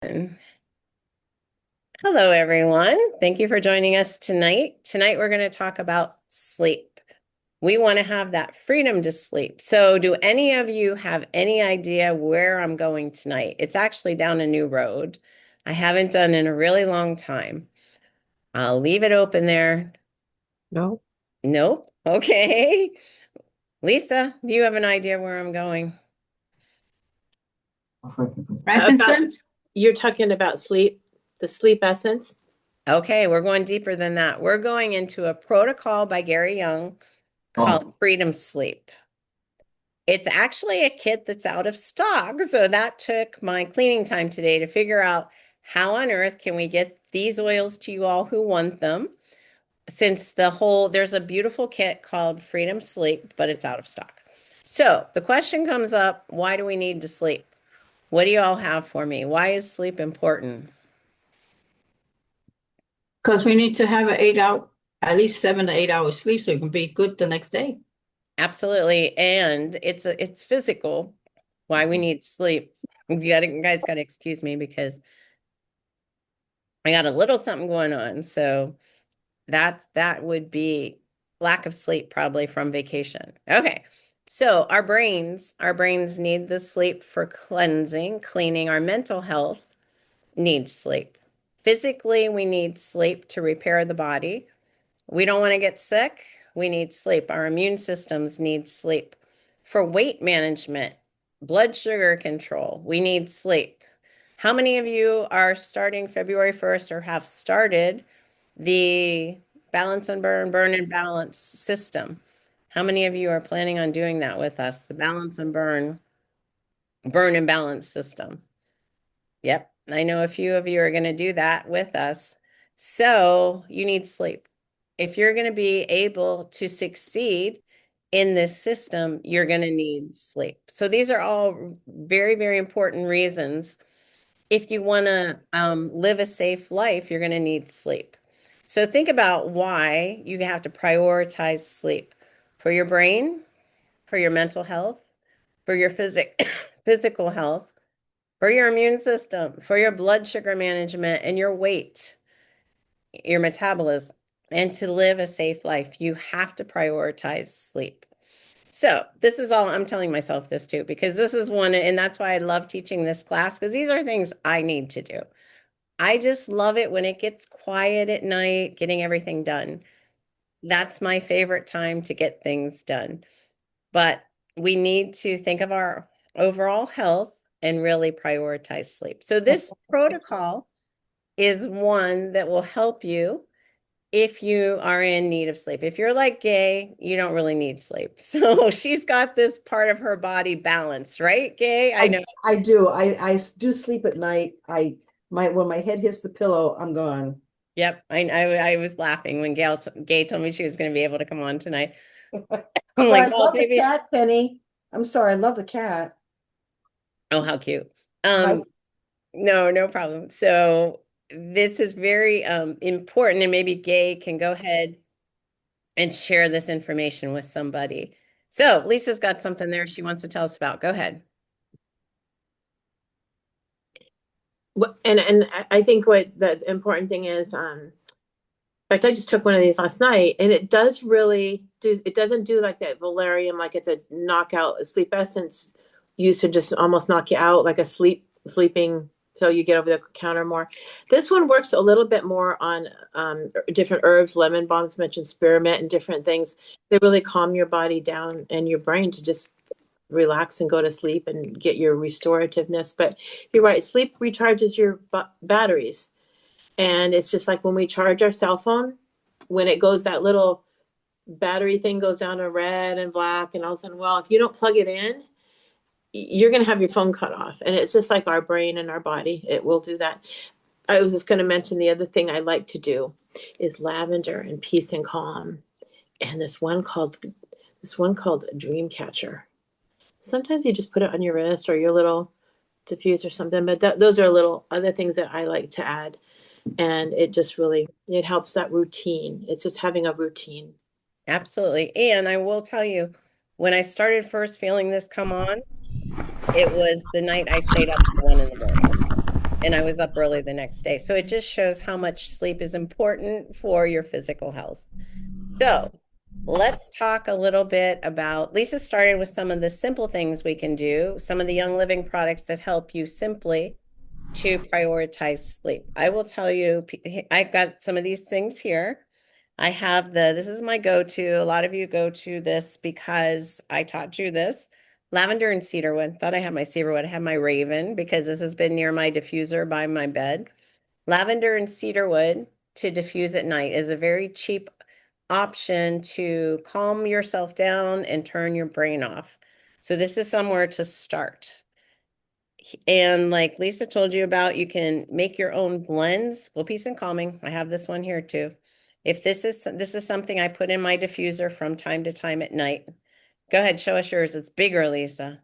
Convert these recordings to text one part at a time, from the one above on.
Hello, everyone. Thank you for joining us tonight. Tonight, we're going to talk about sleep. We want to have that freedom to sleep. So, do any of you have any idea where I'm going tonight? It's actually down a new road I haven't done in a really long time. I'll leave it open there. No. Nope. Okay. Lisa, do you have an idea where I'm going? About Frankincense? you're talking about sleep, the sleep essence. Okay, we're going deeper than that. We're going into a protocol by Gary Young called Freedom Sleep. It's actually a kit that's out of stock. So that took my cleaning time today to figure out how on earth can we get these oils to you all who want them. Since there's a beautiful kit called Freedom Sleep, but it's out of stock. So the question comes up, why do we need to sleep? What do you all have for me? Why is sleep important? Because we need to have at least 7 to 8 hours sleep so you can be good the next day. Absolutely. And it's physical. Why we need sleep. You guys gotta excuse me because I got a little something going on. So that would be lack of sleep probably from vacation. Okay. So our brains need the sleep for cleansing, cleaning. Our mental health needs sleep. Physically, we need sleep to repair the body. We don't want to get sick. We need sleep. Our immune systems need sleep. For weight management, blood sugar control, we need sleep. How many of you are starting February 1st or have started the balance and burn, burn and balance system? How many of you are planning on doing that with us? The balance and burn, burn and balance system. Yep. I know a few of you are going to do that with us. So you need sleep. If you're going to be able to succeed in this system, you're going to need sleep. So these are all very, very important reasons. If you want to live a safe life, you're going to need sleep. So think about why you have to prioritize sleep for your brain, for your mental health, for your physical health, for your immune system, for your blood sugar management and your weight, your metabolism, and to live a safe life, you have to prioritize sleep. So, this is all I'm telling myself this too, because this is one, and that's why I love teaching this class, because these are things I need to do. I just love it when it gets quiet at night, getting everything done. That's my favorite time to get things done. But we need to think of our overall health and really prioritize sleep. So, this protocol is one that will help you if you are in need of sleep. If you're like Gay, you don't really need sleep. So, she's got this part of her body balanced, right, Gay? I know. I do. I do sleep at night. I my when my head hits the pillow, I'm gone. Yep. I was laughing when Gay told me she was going to be able to come on tonight. I'm But like, I well, love the maybe. cat, Penny. I'm sorry, I love the cat. Oh, how cute. My No, no problem. So this is very important, and maybe Gay can go ahead and share this information with somebody. So Lisa's got something there she wants to tell us about. Go ahead. And I think what the important thing is, in fact, I just took one of these last night, and it does really do. It doesn't do like that valerium, like it's a knockout. A sleep essence used to just almost knock you out, like a sleeping pill you get over the counter more. This one works a little bit more on different herbs, lemon balms, mentioned spearmint, and different things. They really calm your body down and your brain to just relax and go to sleep and get your restorativeness. But you're right, sleep recharges your batteries. And it's just like when we charge our cell phone, when it goes, that little battery thing goes down to red and black, and all of a sudden, well, if you don't plug it in, you're going to have your phone cut off. And it's just like our brain and our body, it will do that. I was just going to mention the other thing I like to do is lavender and peace and calm. And this one called Dream Catcher. Sometimes you just put it on your wrist or your little diffuse or something, but those are little other things that I like to add. And it just really, it helps that routine. It's just having a routine. Absolutely. And I will tell you, when I started first feeling this come on, it was the night I stayed up till 1 in the morning. and I was up early the next day. So it just shows how much sleep is important for your physical health. So let's talk a little bit about, Lisa started with some of the simple things we can do, some of the Young Living products that help you simply to prioritize sleep. I will tell you, I've got some of these things here. I have this is my go-to. A lot of you go to this because I taught you this. Lavender and cedarwood. Thought I had my cedarwood. I have my raven because this has been near my diffuser by my bed. Lavender and cedarwood to diffuse at night is a very cheap option to calm yourself down and turn your brain off. So this is somewhere to start. And like Lisa told you about, you can make your own blends. Well, peace and calming. I have this one here too. If this is something I put in my diffuser from time to time at night. Go ahead, show us yours. It's bigger, Lisa.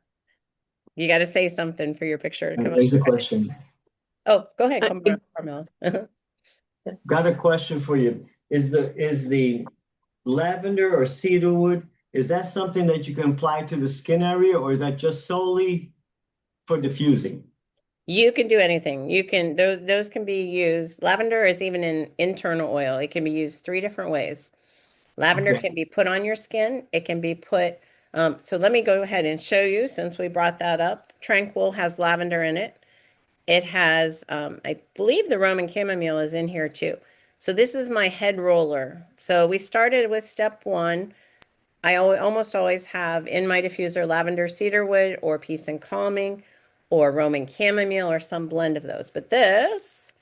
You got to say something for your picture to come up. There's a question. Oh, go ahead, Carmela. Got a question for you. Is the lavender or cedarwood, is that something that you can apply to the skin area, or is that just solely for diffusing? You can do anything. You can, those can be used. Lavender is even an internal oil. It can be used 3 different ways. Lavender Okay. can be put on your skin. It can be put, so let me go ahead and show you since we brought that up. Tranquil has lavender in it. It has, I believe the Roman chamomile is in here too. So this is my head roller. So we started with step 1. I almost always have in my diffuser lavender cedarwood or peace and calming or Roman chamomile or some blend of those. But this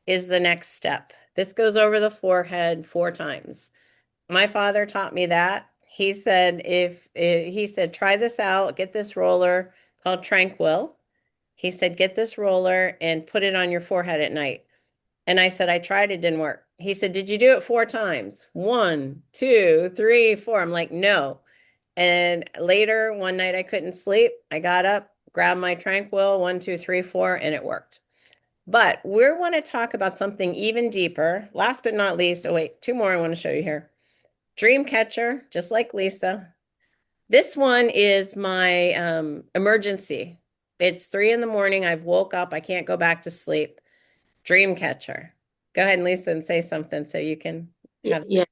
is the next step. This goes over the forehead 4 times. My father taught me that. He said, try this out, get this roller called Tranquil. He said, get this roller and put it on your forehead at night. And I said, I tried, it didn't work. He said, did you do it 4 times? 1, 2, 3, 4. I'm like, no. And later one night I couldn't sleep. I got up, grabbed my Tranquil, 1, 2, 3, 4, and it worked. But we want to talk about something even deeper. Last but not least, oh wait, 2 more I want to show you here. Dreamcatcher, just like Lisa. This one is my emergency. It's 3 in the morning. I've woke up. I can't go back to sleep. Dreamcatcher. Go ahead, Lisa, and say something so you can have. Yeah,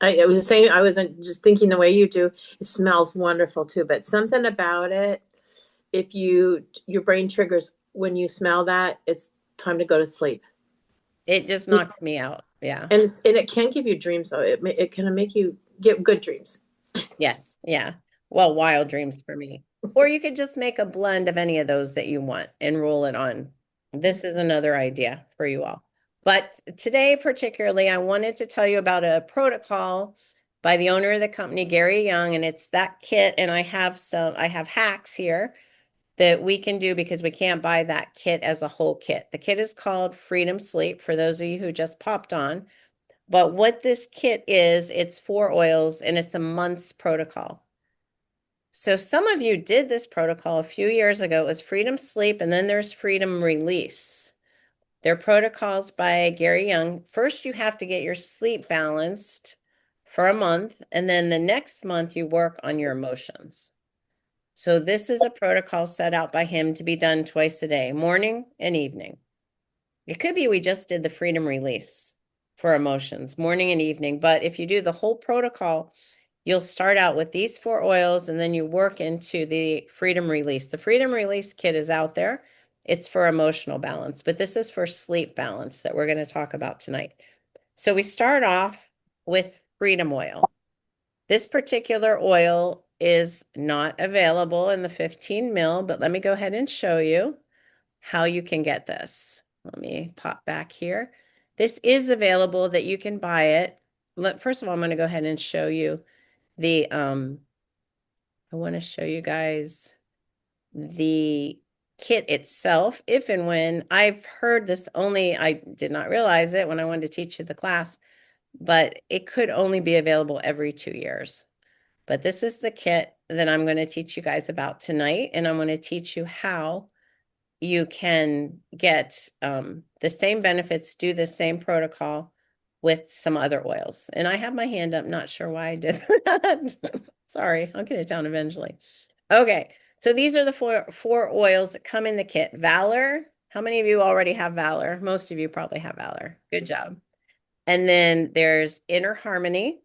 I was the same. I wasn't just thinking the way you do. It smells wonderful too, but something about it, if your brain triggers when you smell that, it's time to go to sleep. It just knocks me out. Yeah. And it can give you dreams though. It can make you get good dreams. Yes. Yeah. Well, wild dreams for me. Or you could just make a blend of any of those that you want and roll it on. This is another idea for you all. But today, particularly, I wanted to tell you about a protocol by the owner of the company, Gary Young, and it's that kit. And I have hacks here that we can do because we can't buy that kit as a whole kit. The kit is called Freedom Sleep for those of you who just popped on. But what this kit is, it's 4 oils and it's a month's protocol. So some of you did this protocol a few years ago. It was Freedom Sleep, and then there's Freedom Release. They're protocols by Gary Young. First, you have to get your sleep balanced for a month, and then the next month you work on your emotions. So this is a protocol set out by him to be done twice a day, morning and evening. It could be we just did the Freedom Release for emotions, morning and evening. But if you do the whole protocol, you'll start out with these 4 oils and then you work into the Freedom Release. The Freedom Release kit is out there. It's for emotional balance, but this is for sleep balance that we're going to talk about tonight. So we start off with Freedom Oil. This particular oil is not available in the 15 ml, but let me go ahead and show you how you can get this. Let me pop back here. This is available that you can buy it. First of all, I'm going to go ahead and show you the, I want to show you guys the kit itself. If and when I've heard this only, I did not realize it when I wanted to teach you the class, but it could only be available every 2 years. But this is the kit that I'm going to teach you guys about tonight. And I'm going to teach you how you can get the same benefits, do the same protocol with some other oils. And I have my hand up, not sure why I did that. Sorry, I'll get it down eventually. Okay, so these are the four oils that come in the kit. Valor, How many of you already have Valor? Most of you probably have Valor. Good job. And then there's Inner Harmony,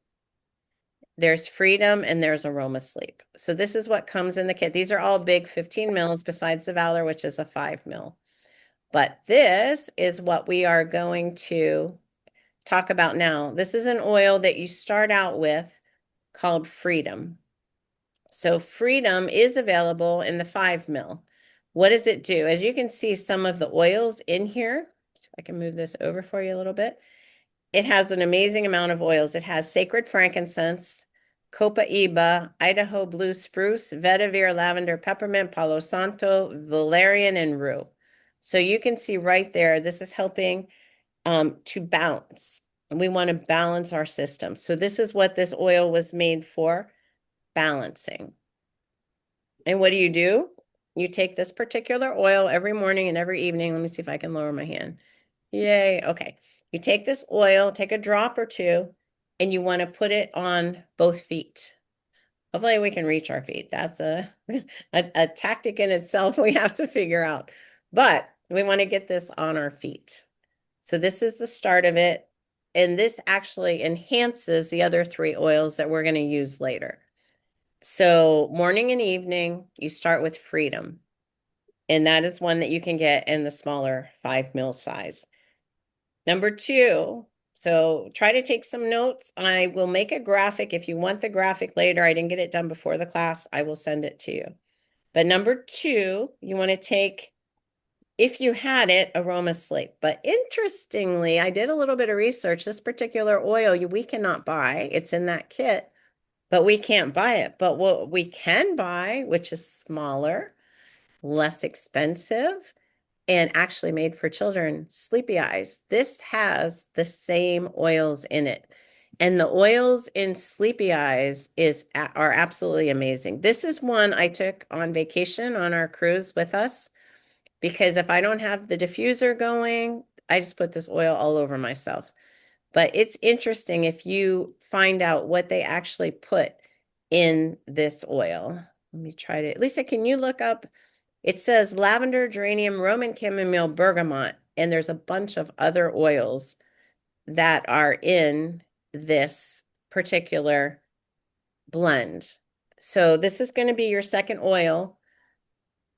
there's Freedom, and there's Aroma Sleep. So this is what comes in the kit. These are all big 15 mils besides the Valor, which is a 5 mil. But this is what we are going to talk about now. This is an oil that you start out with called Freedom. So Freedom is available in the 5 mil. What does it do? As you can see, some of the oils in here, if I can move this over for you a little bit, it has an amazing amount of oils. It has sacred frankincense, Copaiba, Idaho blue spruce, vetiver, lavender, peppermint, palo santo, valerian, and rue. So you can see right there, this is helping to balance. And we want to balance our system. So this is what this oil was made for, balancing. And what do? You take this particular oil every morning and every evening. Let me see if I can lower my hand. Yay. Okay. You take this oil, take a drop or two, and you want to put it on both feet. Hopefully we can reach our feet. That's a tactic in itself we have to figure out. But we want to get this on our feet. So this is the start of it. And this actually enhances the other 3 oils that we're going to use later. So morning and evening, you start with Freedom. And that is one that you can get in the smaller 5 mil size. Number 2, so try to take some notes. I will make a graphic. If you want the graphic later, I didn't get it done before the class, I will send it to you. But number 2, you want to take, if you had it, Aroma Sleep. But interestingly, I did a little bit of research. This particular oil we cannot buy. It's in that kit, but we can't buy it. But what we can buy, which is smaller, less expensive, and actually made for children, Sleepy Eyes. This has the same oils in it. And the oils in Sleepy Eyes are absolutely amazing. This is one I took on vacation on our cruise with us, because if I don't have the diffuser going, I just put this oil all over myself. But it's interesting if you find out what they actually put in this oil. Let me try to, Lisa, can you look up? It says lavender, geranium, Roman chamomile, bergamot, and there's a bunch of other oils that are in this particular blend. So this is going to be your second oil.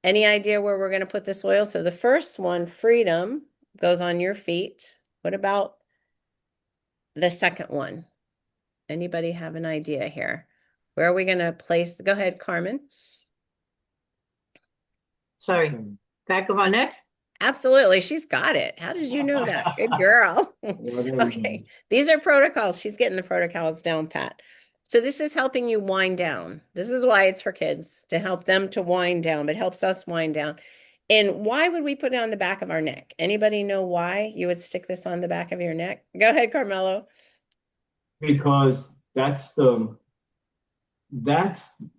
Any idea where we're going to put this oil? So the first one, Freedom, goes on your feet. What about the second one? Anybody have an idea here? Where are we going to place? Go ahead, Carmen. Sorry, back of our neck? Absolutely. She's got it. How did you know that? Good girl. Okay. These are protocols. She's getting the protocols down pat. So this is helping you wind down. This is why it's for kids, to help them to wind down, but helps us wind down. And why would we put it on the back of our neck? Anybody know why you would stick this on the back of your neck? Go ahead, Carmelo. Because that's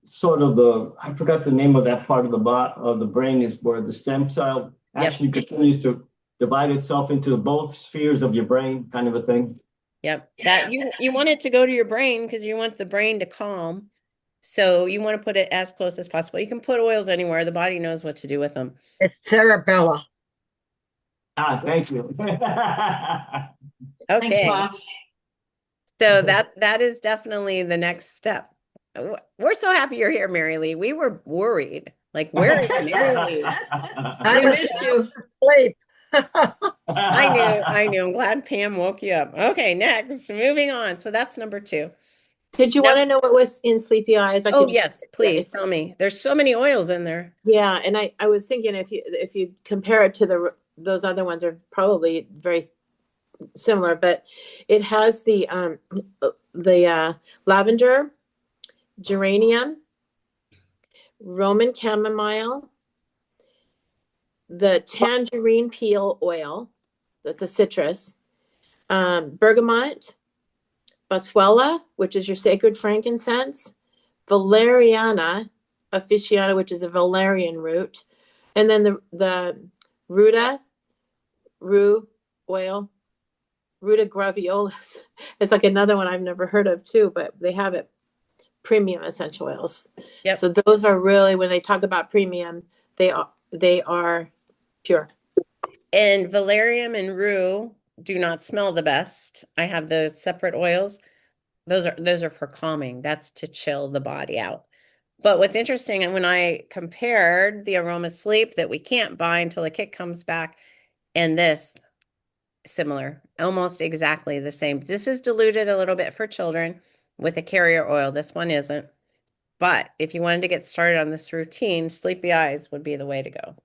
sort of the, I forgot the name of that part of the brain, is where the stem cell actually continues to divide itself into both spheres of your brain, kind of a thing. Yep. That you want it to go to your brain because you want the brain to calm. So you want to put it as close as possible. You can put oils anywhere. The body knows what to do with them. It's Cerebella. Thank you. Okay. Thanks, Ma. So that is definitely the next step. We're so happy you're here, Mary Lee. We were worried. Like, where is Mary Lee? I We was missed you. asleep. I knew. I'm glad Pam woke you up. Okay, next, moving on. So that's number 2. Did you No. want to know what was in Sleepy Eyes? I Oh, could just- yes, please tell me. There's so many oils in there. Yeah, and I was thinking if you compare it to those other ones are probably very similar, but it has the lavender, geranium, Roman chamomile, the tangerine peel oil, that's a citrus, bergamot, boswellia, which is your sacred frankincense, valeriana officinalis, which is a valerian root, and then the rue oil, Ruta graviolis. It's like another one I've never heard of too, but they have it, premium essential oils. Yep. So those are really, when they talk about premium, they are pure. And valerian and rue do not smell the best. I have those separate oils. Those are for calming. That's to chill the body out. But what's interesting, and when I compared the Aroma Sleep that we can't buy until the kit comes back, and this, similar, almost exactly the same. This is diluted a little bit for children with a carrier oil. This one isn't. But if you wanted to get started on this routine, Sleepy Eyes would be the way to go.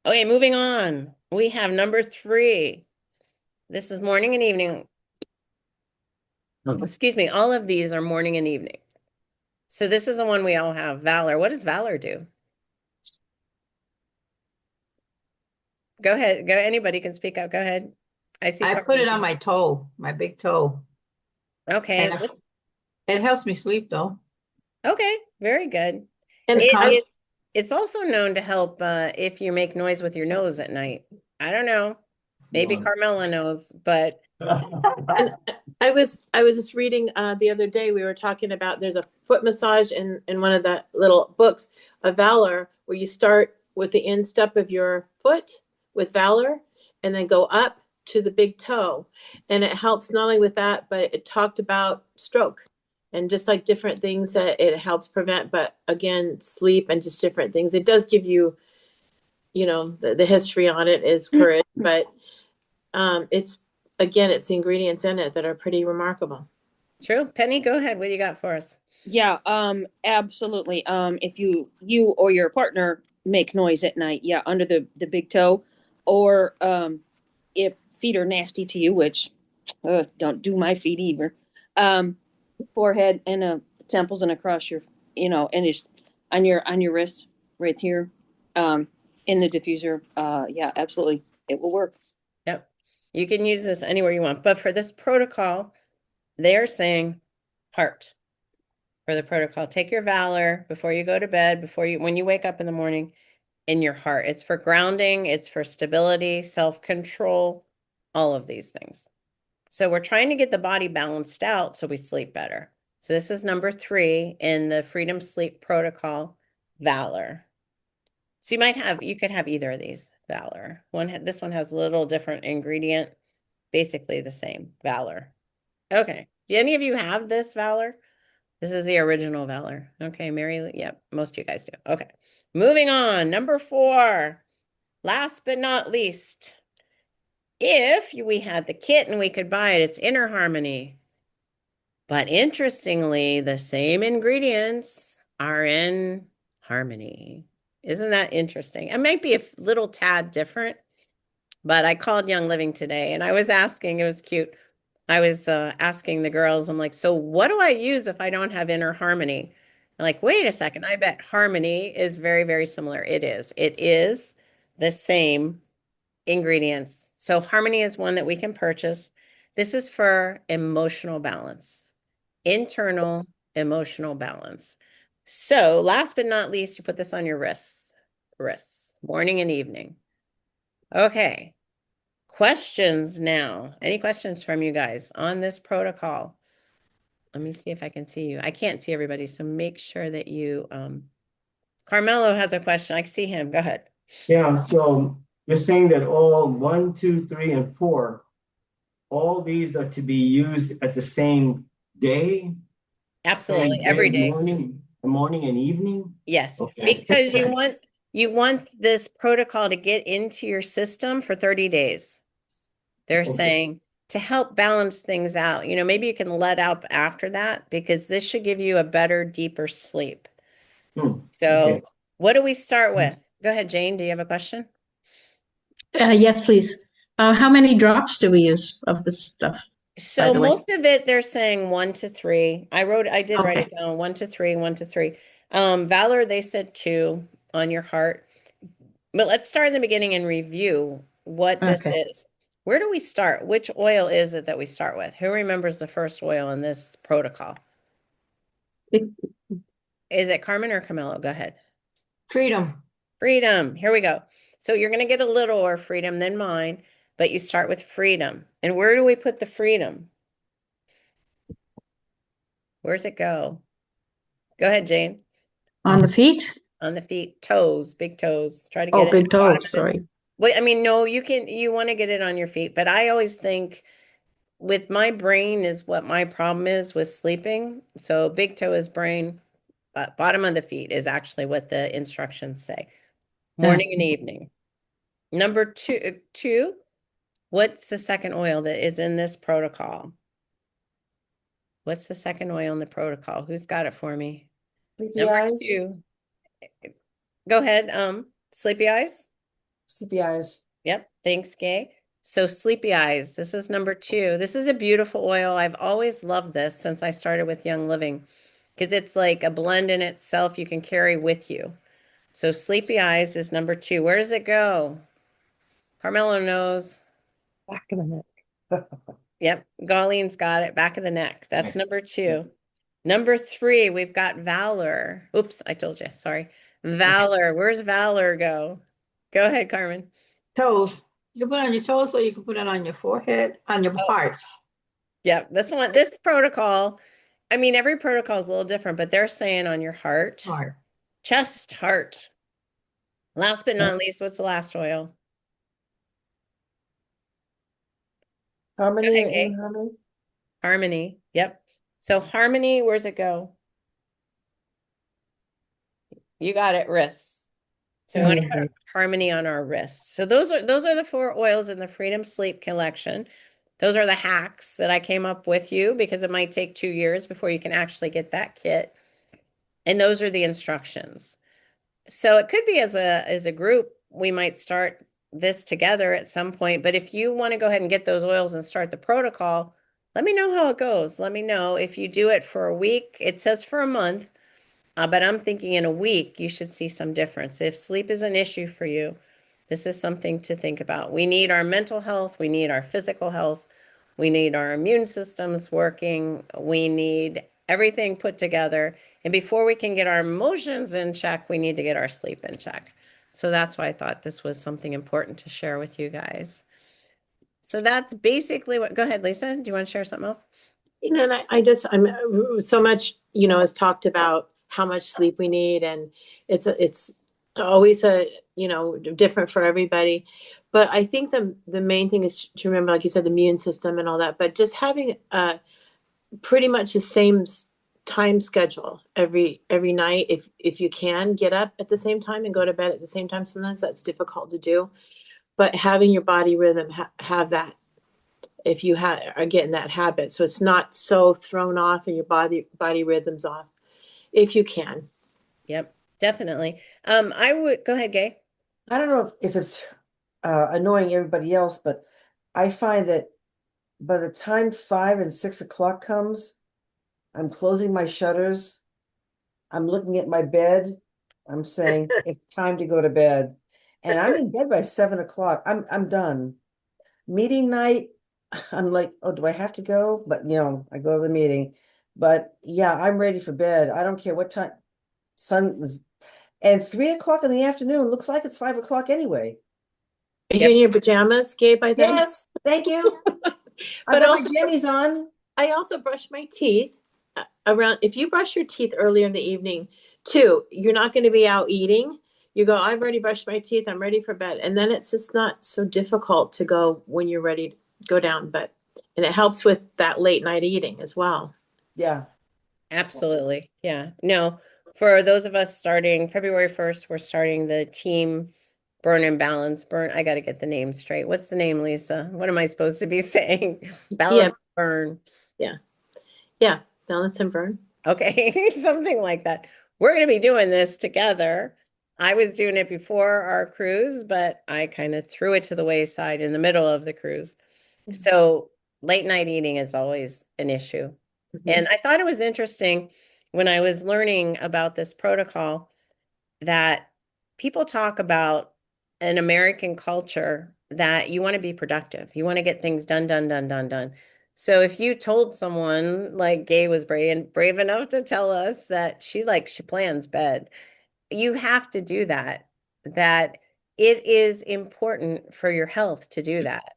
Okay, moving on. We have number 3. This is morning and evening. Excuse me, all of these are morning and evening. So this is the one we all have, Valor. What does Valor do? Go ahead. Go. Anybody can speak up. Go ahead. I see. I put Carmen's it on my toe, my big toe. Okay. And it helps me sleep though. Okay. Very good. And It's also known to help if you make noise with your nose at night. I don't know. Maybe Carmela knows, but I was just reading the other day, we were talking about there's a foot massage in one of the little books of Valor where you start with the instep of your foot with Valor and then go up to the big toe. And it helps not only with that, but it talked about stroke and just like different things that it helps prevent, but again, sleep and just different things. It does give you, the history on it is correct, but it's the ingredients in it that are pretty remarkable. true. Penny, go ahead. What do you got for us? Yeah, absolutely. If you or your partner make noise at night, yeah, under the big toe, or if feet are nasty to you, which don't do my feet either. Forehead and temples and across your, and just on your wrist right here, in the diffuser. Yeah, absolutely, it will work. Yep. You can use this anywhere you want, but for this protocol, they're saying heart. For the protocol, take your Valor before you go to bed, when you wake up in the morning, in your heart. It's for grounding, it's for stability, self-control, all of these things. So we're trying to get the body balanced out so we sleep better. So this is number 3 in the Freedom Sleep Protocol, Valor. So you could have either of these, Valor. This one has a little different ingredient, basically the same, Valor. Okay. Do any of you have this Valor? This is the original Valor. Okay, Mary, yep, most of you guys do. Okay, moving on. Number 4, last but not least. If we had the kit and we could buy it, it's Inner Harmony. But interestingly, the same ingredients are in Harmony. Isn't that interesting? It might be a little tad different, but I called Young Living today and I was asking, it was cute. I was asking the girls, I'm like, so what do I use if I don't have Inner Harmony? I'm like, wait a second, I bet Harmony is very, very similar. It is. It is the same ingredients. So Harmony is one that we can purchase. This is for emotional balance, internal emotional balance. So last but not least, you put this on your wrists, morning and evening. Okay. Questions now. Any questions from you guys on this protocol? Let me see if I can see you. I can't see everybody, so make sure that you Carmelo has a question. I can see him. Go ahead. Yeah, so you're saying that all 1, 2, 3, and 4, all these are to be used at the same day? Absolutely, Same every day. Morning and evening? Yes, Okay. because you want this protocol to get into your system for 30 days. They're Okay. saying to help balance things out. Maybe you can let out after that because this should give you a better, deeper sleep. So Okay. what do we start with? Go ahead, Jane. Do you have a question? Yes, please. How many drops do we use of this stuff? So the way. most of it, they're saying 1 to 3. I did write Okay. it down, 1 to 3, 1 to 3. Valor, they said 2 on your heart. But let's start in the beginning and review what this Okay. is. Where do we start? Which oil is it that we start with? Who remembers the first oil in this protocol? It- Is it Carmen or Camilo? Go ahead. Freedom. Freedom. Here we go. So you're going to get a little more freedom than mine, but you start with freedom. And where do we put the freedom? Where's it go? Go ahead, Jane. On the feet? On the feet, toes, big toes. Try to Oh, get it. big toe. Sorry. Wait, I mean, no, you want to get it on your feet, but I always think with my brain is what my problem is with sleeping. So big toe is brain, but bottom of the feet is actually what the instructions say. Morning and evening. Number two, what's the second oil that is in this protocol? What's the second oil in the protocol? Who's got it for me? Sleepy Number eyes, two. Go ahead. Sleepy eyes. sleepy eyes. Yep. Thanks, Gay. So sleepy eyes. This is number two. This is a beautiful oil. I've always loved this since I started with Young Living because it's like a blend in itself you can carry with you. So sleepy eyes is number two. Where does it go? Carmelo knows. Back of the neck. Yep. Garlene's got it. Back of the neck. That's number two. Number three, we've got Valor. Oops, I told you. Sorry. Valor. Where's Valor go? Go ahead, Carmen. Toes. You can put it on your toes or you can put it on your forehead, on your heart. Yep. This protocol, I mean, every protocol is a little different, but they're saying on your heart, Heart. chest, heart. Last but not least, what's the last oil? Harmony ahead, Kay. and harmony. Harmony. Yep. So harmony, where's it go? You got it, wrists. So we want to put harmony on our wrists. So those are the four oils in the Freedom Sleep collection. Those are the hacks that I came up with you because it might take 2 years before you can actually get that kit. And those are the instructions. So it could be as a group, we might start this together at some point. But if you want to go ahead and get those oils and start the protocol, let me know how it goes. Let me know if you do it for a week. It says for a month, but I'm thinking in a week you should see some difference. If sleep is an issue for you, this is something to think about. We need our mental health, we need our physical health, we need our immune systems working, we need everything put together. And before we can get our emotions in check, we need to get our sleep in check. So that's why I thought this was something important to share with you guys. So that's basically what, go ahead, Lisa. Do you want to share something else? And I'm so much, is talked about how much sleep we need, and it's always different for everybody. But I think the main thing is to remember, like you said, the immune system and all that, but just having pretty much the same time schedule every night. If you can get up at the same time and go to bed at the same time, sometimes that's difficult to do. But having your body rhythm have that, if you are getting that habit, so it's not so thrown off and your body rhythm's off, if you can. Yep, definitely. I would go ahead, Gay. I don't know if it's annoying everybody else, but I find that by the time 5 and 6 o'clock comes, I'm closing my shutters. I'm looking at my bed. I'm saying it's time to go to bed. And I'm in bed by 7 o'clock. I'm done. Meeting night, I'm like, oh, do I have to go? But I go to the meeting. But yeah, I'm ready for bed. I don't care what time sun is. And 3 o'clock in the afternoon looks like it's 5 o'clock anyway. Are you Yep. in your pajamas, Gabe, by then? Yes, thank you. I've But got also- my jammies on. I also brush my teeth around. If you brush your teeth earlier in the evening too, you're not going to be out eating. You go, I've already brushed my teeth, I'm ready for bed. And then it's just not so difficult to go when you're ready to go down. And it helps with that late night eating as well. Yeah. Absolutely. Yeah. No, for those of us starting February 1st, we're starting the team Burn and Balance. Burn, I got to get the name straight. What's the name, Lisa? What am I supposed to be saying? Balance, burn. Yeah, balance and burn. Okay, something like that. We're going to be doing this together. I was doing it before our cruise, but I kind of threw it to the wayside in the middle of the cruise. So late night eating is always an issue. And I thought it was interesting when I was learning about this protocol that people talk about an American culture that you want to be productive. You want to get things done, done, done, done, done. So if you told someone like Gay was brave enough to tell us that she plans bed, you have to do that, that it is important for your health to do that.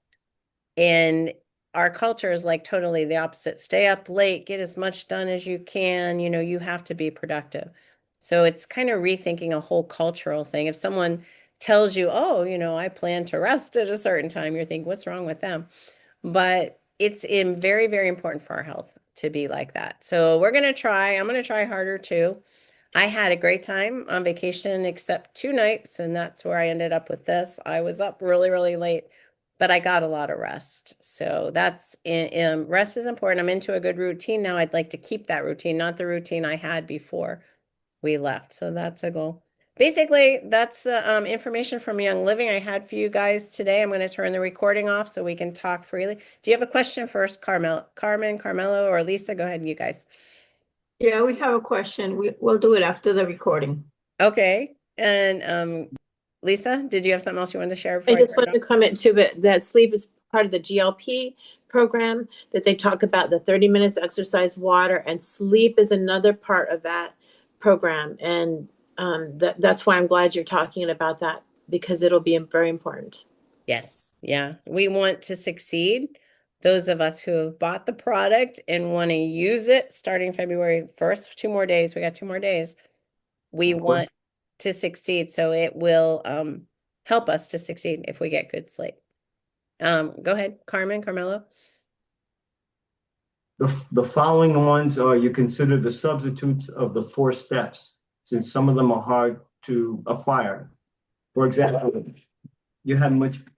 And our culture is like totally the opposite. Stay up late, get as much done as you can. You have to be productive. So it's kind of rethinking a whole cultural thing. If someone tells you, oh, I plan to rest at a certain time, you're thinking, what's wrong with them? But it's very, very important for our health to be like that. So I'm going to try harder too. I had a great time on vacation, except 2 nights, and that's where I ended up with this. I was up really, really late, but I got a lot of rest. So rest is important. I'm into a good routine now. I'd like to keep that routine, not the routine I had before we left. So that's a goal. Basically, that's the information from Young Living I had for you guys today. I'm going to turn the recording off so we can talk freely. Do you have a question first, Carmen, Carmelo, or Lisa? Go ahead, you guys. Yeah, we have a question. We'll do it after the recording. Okay. And Lisa, did you have something else you wanted to share before I just turn wanted it to comment too, but that sleep is part of the GLP program that they talk about the 30 minutes exercise, water, and sleep is another part of that program. And that's why I'm glad you're talking about that because it'll be very important. Yes. Yeah. We want to succeed. Those of us who have bought the product and want to use it starting February 1st, 2 more days. We got 2 more days. We Of course. want to succeed. So it will help us to succeed if we get good sleep. Go ahead, Carmelo. The following ones are you consider the substitutes of the 4 steps, since some of them are hard to acquire. For example, you had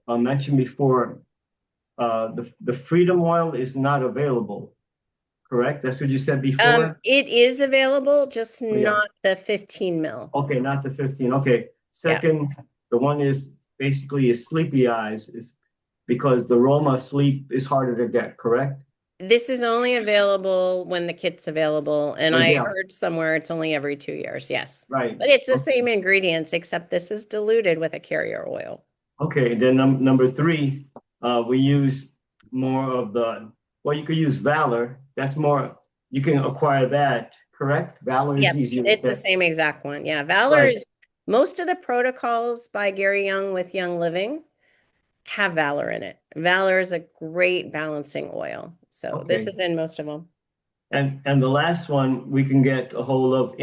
mentioned before, the Freedom Oil is not available, correct? That's what you said before? It is available, just Oh, yeah. not the 15 mil. Okay, not the 15. Okay. Second, the one is basically is sleepy eyes, is because the Roma sleep is harder to get, correct? This is only available when the kit's available, and Oh, I yeah. heard somewhere it's only every 2 years. Yes. Right. But it's the Okay. same ingredients, except this is diluted with a carrier oil. Okay, then number 3, we use more of well, you could use Valor. That's more, you can acquire that, correct? Valor is Yep, easier to it's the get. same exact one. Yeah, Valor Right. is most of the protocols by Gary Young with Young Living have Valor in it. Valor is a great balancing oil. So this Okay. is in most of them. And the last one, we can get a hold of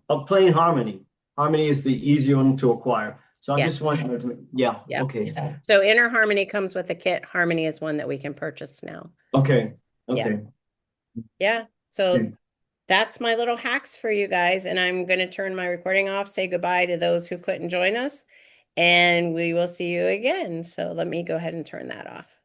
of Plain Harmony. Harmony is the easier one to acquire. So I'm Yeah. just wondering, yeah, Yeah. okay, So Inner Harmony comes with a kit. Harmony is one that we can purchase now. okay, Yeah. okay. Yeah. So Okay. that's my little hacks for you guys. And I'm going to turn my recording off, say goodbye to those who couldn't join us, and we will see you again. So let me go ahead and turn that off.